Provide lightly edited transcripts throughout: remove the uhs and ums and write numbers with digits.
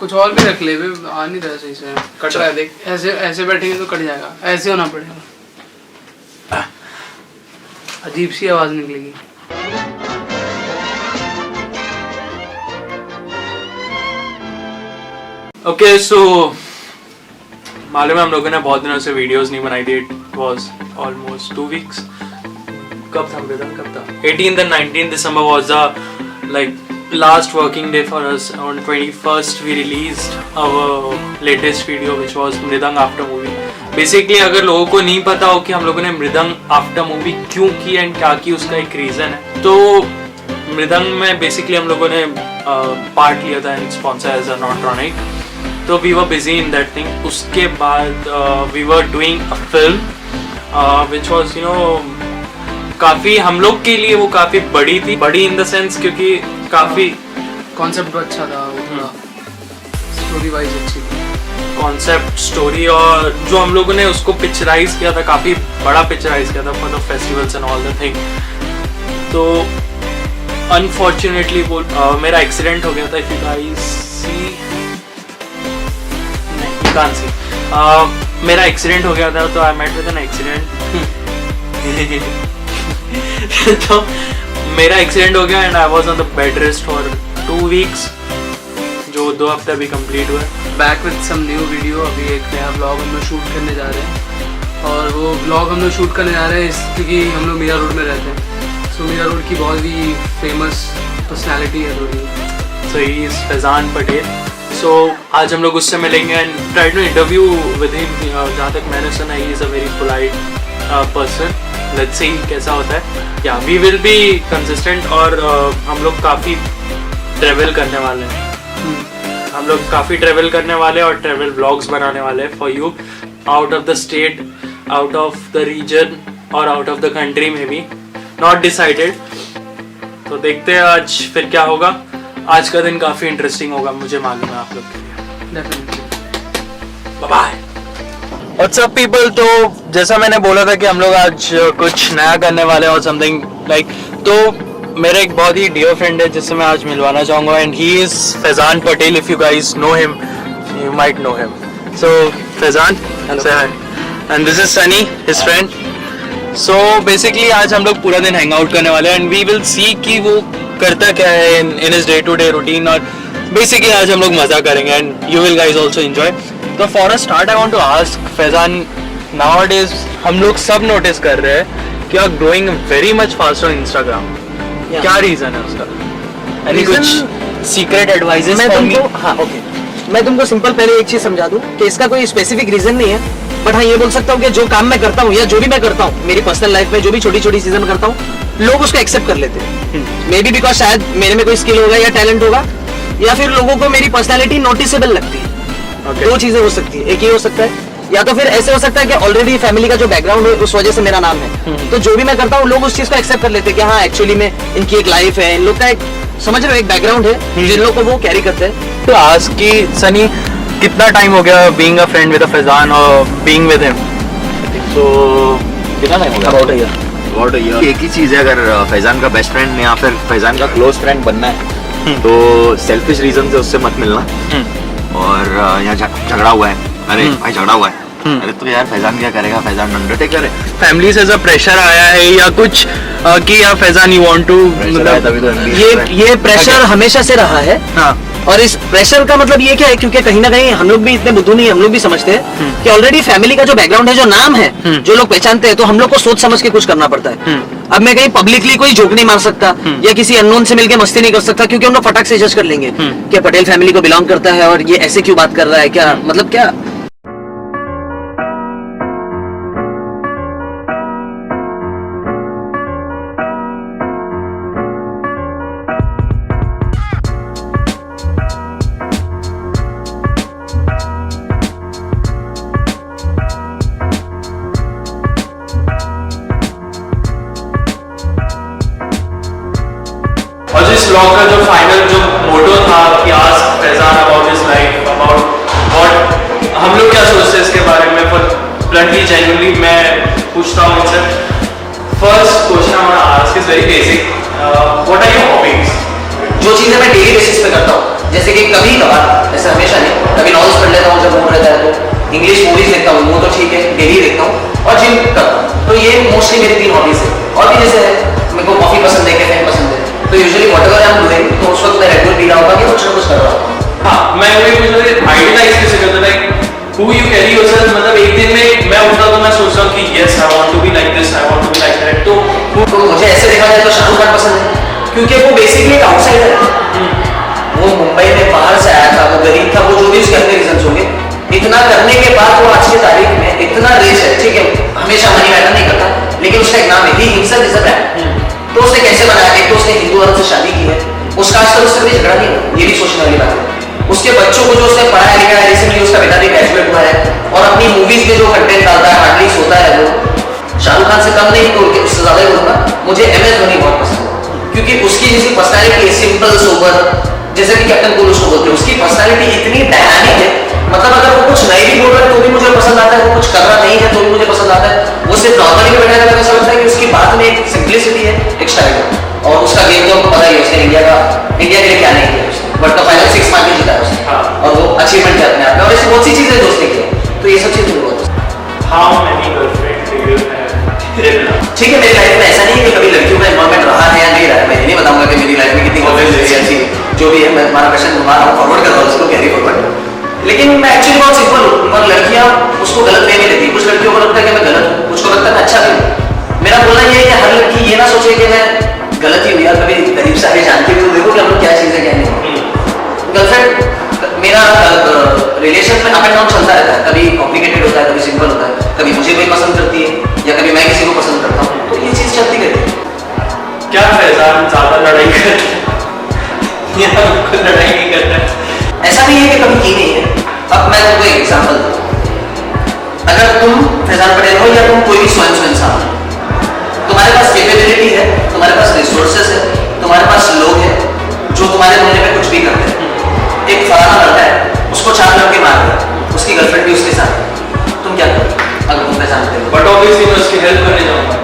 कुछ और भी रख ले, आ नहीं रहा सही से, कट रहा है देख। ऐसे ऐसे बैठेंगे तो कट जाएगा, ऐसे होना पड़ेगा, अजीब सी आवाज निकलेगी। ओके सो मालूम है हम लोगों ने बहुत दिनों से वीडियोस नहीं बनाई थी। It was almost 2 weeks। कब था मृदंग, कब था? 18th and 19th December was the like last working day for us. On 21st we released our latest video which was मृदंग आफ्टर मूवी। बेसिकली अगर लोगों को नहीं पता हो कि हम लोगों ने मृदंग आफ्टर मूवी क्यों की एंड क्या की, उसका एक रीज़न है। तो मृदंग में बेसिकली हम लोगों ने पार्ट लिया था एंड स्पॉन्सर एज अ नॉट्रॉनिक। तो we were busy in that thing. उसके बाद we were doing a film which was काफ़ी हम लोग के लिए वो काफ़ी बड़ी थी, बड़ी इन द सेंस क्योंकि काफ़ी कॉन्सेप्ट अच्छा था, वो थोड़ा स्टोरी वाइज अच्छी थी, कॉन्सेप्ट स्टोरी, और जो हम लोगों ने उसको पिक्चराइज किया था, काफ़ी बड़ा पिक्चराइज किया था for the festivals and all the thing. तो अनफॉर्चुनेटली वो मेरा एक्सीडेंट हो गया था। इफ यू गाइस सी, नहीं कांट सी, मेरा एक्सीडेंट हो गया था। तो I met with an accident. तो मेरा एक्सीडेंट हो गया and I was on the bed rest for 2 weeks, जो 2 हफ्ते अभी कंप्लीट हुए। Back with some new video. अभी एक नया ब्लॉग हम लोग शूट करने जा रहे हैं, और वो ब्लॉग हम लोग शूट करने जा रहे हैं क्योंकि हम लोग मीरा रोड में रहते हैं। सो मीरा रोड की बहुत ही फेमस पर्सनैलिटी है थोड़ी, so he is Faizan Patel. So आज हम लोग उससे मिलेंगे and try to interview with him. जहाँ तक मैंने सुना he is a very polite person. Let's see कैसा होता है। या वी विल बी कंसिस्टेंट, और हम लोग काफ़ी ट्रेवल करने वाले हैं। हम लोग काफ़ी ट्रेवल करने वाले हैं और ट्रेवल व्लॉग्स बनाने वाले हैं for you, out of the state, out of the region और आउट ऑफ द कंट्री में भी, नॉट डिसाइडेड। तो देखते हैं आज फिर क्या होगा। आज का दिन काफ़ी इंटरेस्टिंग होगा, मुझे मालूम है आप लोग के लिए। Definitely. Bye. What's up people. तो जैसा मैंने बोला था कि हम लोग आज कुछ नया करने वाले हैं और समथिंग लाइक, तो मेरा एक बहुत ही डियर फ्रेंड है जिससे मैं आज मिलवाना चाहूँगा and he is Faizan Patel. If you guys know him, you might know him. So Faizan, say hi. And this is Sunny, his friend. So basically आज हम लोग पूरा दिन हैंग आउट करने वाले हैं एंड वी विल सी कि वो करता क्या है in his day to day routine, और बेसिकली आज हम लोग मज़ा करेंगे and you will guys also enjoy. तो for a start I want to ask Faizan, nowadays हम लोग सब नोटिस कर रहे हैं कि you are growing very much fast on Instagram. क्या रीजन है उसका? एनी कुछ सीक्रेट एडवाइसेस फॉर मी? हाँ ओके, मैं तुमको सिंपल पहले एक चीज समझा दूं कि इसका कोई स्पेसिफिक रीजन नहीं है, बट हाँ ये बोल सकता हूँ कि जो काम मैं करता हूँ या जो भी मैं करता हूँ मेरी पर्सनल लाइफ में, जो भी छोटी छोटी चीजें मैं करता हूँ, लोग उसको एक्सेप्ट कर लेते हैं। मे बी बिकॉज शायद मेरे में कोई स्किल होगा या टैलेंट होगा, या फिर लोगों को मेरी पर्सनैलिटी नोटिसेबल लगती है। दो चीजें हो सकती है, एक ये हो सकता है, या तो फिर ऐसे हो सकता है कि ऑलरेडी फैमिली का जो बैकग्राउंड है उस वजह से मेरा नाम है, तो जो भी मैं करता हूँ लोग उस चीज को एक्सेप्ट कर लेते हैं कि हाँ एक्चुअली में इनकी एक लाइफ है, इन लोग का एक, समझ रहे हो, एक बैकग्राउंड है जिन लोग को वो कैरी करते हैं। तो आज की सनी कितना टाइम हो गया being a friend with Faizan और बीइंग विद हिम? तो कितना टाइम हो गया? About a year. एक ही चीज़ है, अगर फैजान का बेस्ट फ्रेंड या फिर फैजान का क्लोज फ्रेंड बनना है तो सेल्फिश रीजन से उससे मत मिलना। और यहाँ झगड़ा हुआ है, अरे भाई झगड़ा हुआ है, अरे तो यार फैजान क्या करेगा, फैजान अंडरटेकर है। फैमिली से ऐसा प्रेशर आया है या कुछ कि यार फैजान यू वांट टू, तभी तो ये प्रेशर हमेशा से रहा है। हाँ। और इस प्रेशर का मतलब ये क्या है, क्योंकि कहीं ना कहीं हम लोग भी इतने बुद्धू नहीं, हम लोग भी समझते हैं कि ऑलरेडी फैमिली का जो बैकग्राउंड है, जो नाम है, जो लोग पहचानते हैं, तो हम लोग को सोच समझ के कुछ करना पड़ता है। अब मैं कहीं पब्लिकली कोई जोक नहीं मार सकता या किसी अननोन से मिलके मस्ती नहीं कर सकता, क्योंकि हम लोग फटाक से जज कर लेंगे कि पटेल फैमिली को बिलोंग करता है और ये ऐसे क्यों बात कर रहा है, क्या मतलब क्या। और जिस ब्लॉग का जो फाइनल जो मोटो था कि आज Faizan about his life, about what हम लोग क्या सोचते हैं इसके बारे में, पर ब्लंटली जेन्युइनली मैं पूछता हूँ इनसे। First question I want to ask is very basic, what are your hobbies? जो चीजें मैं डेली बेसिस पे करता हूँ, जैसे कि कभी कभार, ऐसा हमेशा वही मुझे आइडियलाइज कैसे करता like who you carry yourself, मतलब एक दिन में मैं उठता तो मैं सोचता हूँ कि yes I want to be like this, I want to be like that. तो मुझे ऐसे देखा जाए तो शाहरुख खान पसंद है, क्योंकि वो बेसिकली एक आउटसाइडर है। वो मुंबई में बाहर से आया था, वो गरीब था, वो जो भी उसके अपने रीजंस होंगे, इतना करने के बाद वो आज की तारीख में इतना रिच है। ठीक है, हमेशा मनी मैटर नहीं करता, लेकिन उसका एक नाम है, he himself is a brand. तो उसने कैसे बनाया? एक तो उसने हिंदू धर्म से शादी की है, उसका आज तक उससे कभी झगड़ा नहीं हुआ, ये भी सोचने वाली बात है। उसके बच्चों को जो उसने पढ़ाया लिखा है, रिसेंटली उसका बेटा भी ग्रेजुएट हुआ है, और अपनी मूवीज में जो कंटेंट डालता है, हार्डली सोता है वो। शाहरुख खान से कम नहीं तो उससे ज्यादा ही बोलूंगा, मुझे MS धोनी बहुत पसंद है, क्योंकि उसकी जैसी पर्सनैलिटी सिंपल सोबर, जैसे कि कैप्टन कूल उसको बोलते हैं, उसकी पर्सनैलिटी इतनी डायनामिक है। मतलब अगर वो कुछ नहीं भी बोल रहा है तो भी मुझे पसंद आता है, वो कुछ कर रहा नहीं है तो भी मुझे पसंद आता है। वो सिर्फ नॉर्मली भी बैठा है, ऐसा लगता है कि उसकी बात में एक सिंप्लिसिटी है, एक स्टाइल है। और उसका गेम तो आपको पता ही है, उसने इंडिया के लिए क्या नहीं किया, उसने वर्ल्ड कप फाइनल 6 मार के जीता है उसने, और वो अचीवमेंट है अपने आप में। और ऐसी बहुत सी चीजें जो उसने की, तो ये सब चीजें मुझे बहुत पसंद है। How many girlfriends do you have? ठीक है, मेरी लाइफ में ऐसा नहीं है कि कभी लड़कियों का इन्वॉल्वमेंट रहा है या नहीं रहा है। मैं ये नहीं बताऊंगा कि मेरी लाइफ में कितनी गर्लफ्रेंड्स है, ऐसी जो भी है। मैं हमारा क्वेश्चन घुमा रहा हूँ, फॉरवर्ड कर रहा हूँ उसको, कैरी फॉरवर्ड। लेकिन मैं एक्चुअली बहुत सिंपल हूँ, और लड़कियाँ उसको गलत वे में लेती। कुछ लड़कियों को लगता है कि मैं गलत हूँ, कुछ को लगता है मैं अच्छा भी हूँ। मेरा बोलना ये है कि हर लड़की ये ना सोचे कि मैं गलत ही हूँ, यार कभी करीब से आगे जानती हूँ तो देखो कि हम लोग क्या चीज़ है क्या नहीं। गर्लफ्रेंड मेरा रिलेशन में अप एंड डाउन चलता रहता है, कभी कॉम्प्लिकेटेड होता है, कभी सिंपल होता है, कभी मुझे कोई पसंद करती है या कभी मैं किसी को पसंद करता हूँ, तो ये चीज़ चलती रहती है। क्या फैजान ज्यादा लड़ाई करता है या बिल्कुल लड़ाई नहीं करता है? ऐसा नहीं है कि कभी की नहीं है। अब मैं तुमको एक एग्जाम्पल दूँ, अगर तुम फैजान पटेल हो या तुम कोई भी स्वयं इंसान हो, तुम्हारे पास कैपेबिलिटी है, तुम्हारे पास रिसोर्सेज है, तुम्हारे पास लोग हैं जो तुम्हारे होने में कुछ भी करते हैं। एक फलाना लड़का है, उसको 4 लड़के मार दिया, उसकी गर्लफ्रेंड भी उसके साथ, तुम क्या करोगे अगर तुम फैजान पटेल हो? बट ऑब्वियसली मैं उसकी हेल्प करने जाऊंगा।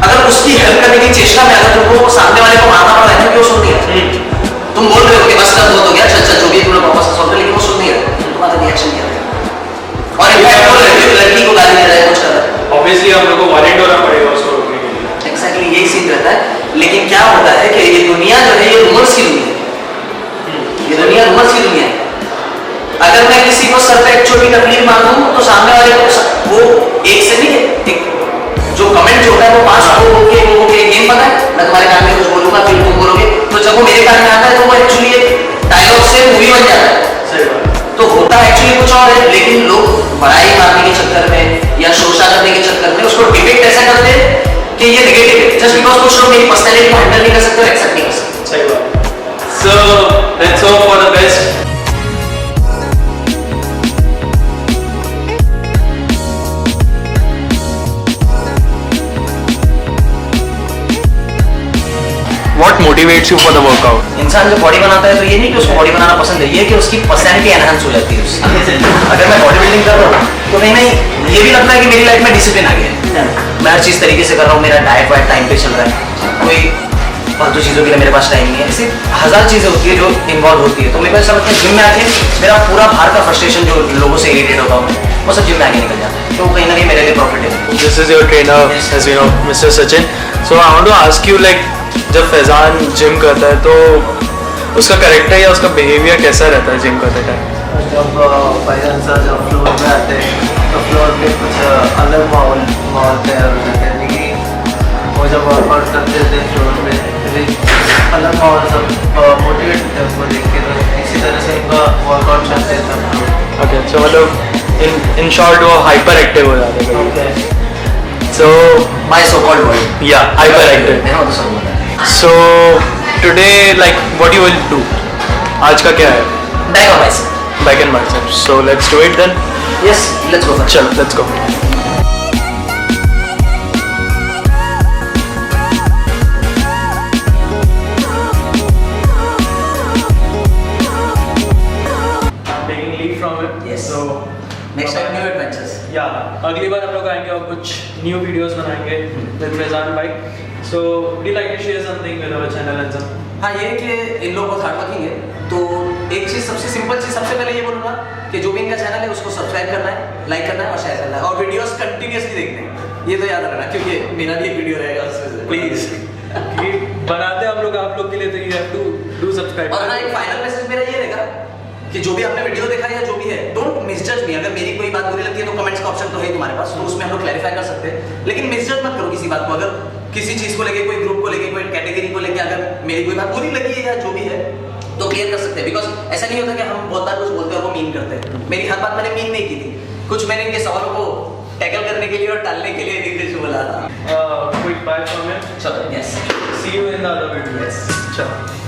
अगर उसकी हेल्प करने की चेष्टा में अगर तुमको सामने वाले को मारना पड़ रहा है, क्यों सुन नहीं रहा? तुम बोल रहे हो कि बस कर बहुत हो गया, अच्छा जो भी तुमने वापस सॉल्व कर, लेकिन वो सुन नहीं रहा, तुम्हारा रिएक्शन क्या रहेगा? और इनफैक्ट वो लड़की को गाली दे रहा है, कुछ कर रहा है, ऑब्वियसली हम लोग को वारंट होना पड़ेगा उसको रोकने के लिए। एक्जैक्टली यही सीन रहता है। लेकिन क्या होता है कि ये दुनिया जो है, ये रूमर्स की दुनिया है, ये दुनिया रूमर्स की दुनिया है। अगर मैं किसी को सर पे एक छोटी तकलीफ मार दूं तो सामने वाले को वो एक से नहीं, एक जो कमेंट जो होता है वो 5 लोगों के गेम पता है, मैं तुम्हारे कान में कुछ बोलूंगा फिर तुम बोलोगे, तो जब वो मेरे कान में आता है तो वो एक्चुअली एक डायलॉग से मूवी बन जाता है। सही बात। तो होता एक्चुअली कुछ और है, लेकिन लोग बड़ाई मारने के चक्कर में या शोषा करने के चक्कर में उसको डिपेक्ट ऐसा करते हैं कि ये नेगेटिव है, जस्ट बिकॉज कुछ लोग मेरी पर्सनैलिटी को हैंडल नहीं कर सकते और एक्सेप्ट नहीं कर सकते। सही बात। So let's hope for the best. What motivates you for the workout? इंसान जब बॉडी बनाता है तो ये नहीं कि उसको बॉडी बनाना पसंद है, ये कि उसकी पर्सनैलिटी एनहांस हो जाती है उसकी। अगर मैं बॉडी बिल्डिंग कर रहा हूँ तो नहीं ये भी लगता है कि मेरी लाइफ में डिसिप्लिन आ गया है, मैं हर चीज़ तरीके से कर रहा हूँ, मेरा डाइट वाइट टाइम पे चल रहा है, कोई फालतू चीज़ों के लिए मेरे पास टाइम नहीं है। ऐसी 1000 चीज़ें होती है जो इन्वॉल्व होती है। तो मेरे को ऐसा लगता है जिम में आके मेरा पूरा बाहर का फ्रस्ट्रेशन जो लोगों से इरिटेट होता हूँ वो सब जिम में आके निकल जाता है, तो कहीं ना कहीं मेरे लिए profitable. This is your trainer, as you know, Mr. Sachin. So I want to ask you like जब फैजान जिम करता है तो उसका कैरेक्टर या उसका बिहेवियर कैसा रहता है जिम करते टाइम? जब फैजान सर जब फ्लोर में आते हैं तो फ्लोर पे कुछ अलग माहौल तैयार हो जाता है, लेकिन वो जब वर्कआउट करते थे फ्लोर में फिर अलग माहौल सब मोटिवेट होते हैं उनको देख के, तो इसी तरह से उनका वर्कआउट चलते था। ओके, सो मतलब इन शॉर्ट वो हाइपर एक्टिव हो जाते हैं। So my so called word, या हाइपर एक्टिव। मैं तो सब बोलता है। So today like what you will do? आज का क्या है? बैक और bicep. Back and bicep. So let's do it then. Yes, let's go first. चलो let's go. Taking lead from it. Yes. So next time new adventures. या अगली बार हम लोग आएंगे और कुछ न्यू वीडियोस बनाएंगे विद फैजान भाई। So would you like to share something with our channel and some? हाँ, ये कि इन लोगों बहुत हार्ड वर्किंग है, तो एक चीज़ सबसे सिंपल चीज़ सबसे पहले ये बोलूँगा कि जो भी इनका चैनल है उसको सब्सक्राइब करना है, लाइक करना है और शेयर करना है, और वीडियोस कंटिन्यूसली देखने हैं, ये तो याद रखना, क्योंकि मेरा भी एक वीडियो रहेगा उसमें से, प्लीज़। बनाते हैं हम लोग आप लोग के लिए, तो you have to do subscribe. और हाँ, एक फाइनल मैसेज मेरा ये रहेगा कि जो भी आपने वीडियो देखा या जो भी है, डोंट मिसजज मी। अगर मेरी कोई बात बुरी लगती है तो कमेंट्स का ऑप्शन तो है तुम्हारे पास, तो उसमें हम लोग क्लैरिफाई कर सकते हैं, लेकिन मिसजज मत करो किसी बात को। अगर किसी चीज को लेके, कोई ग्रुप को लेके, कोई कैटेगरी को लेके अगर मेरी कोई बात बुरी लगी है या जो भी है तो क्लियर कर सकते हैं। बिकॉज ऐसा नहीं होता कि हम बहुत बार कुछ बोलते हैं और वो मीन करते हैं। मेरी हर बात मैंने मीन नहीं की थी, कुछ मैंने इनके सवालों को टैकल करने के लिए और टालने के लिए नीतीश को बोला था। Quick bye comment. चलो, yes, See you in the other videos. चलो।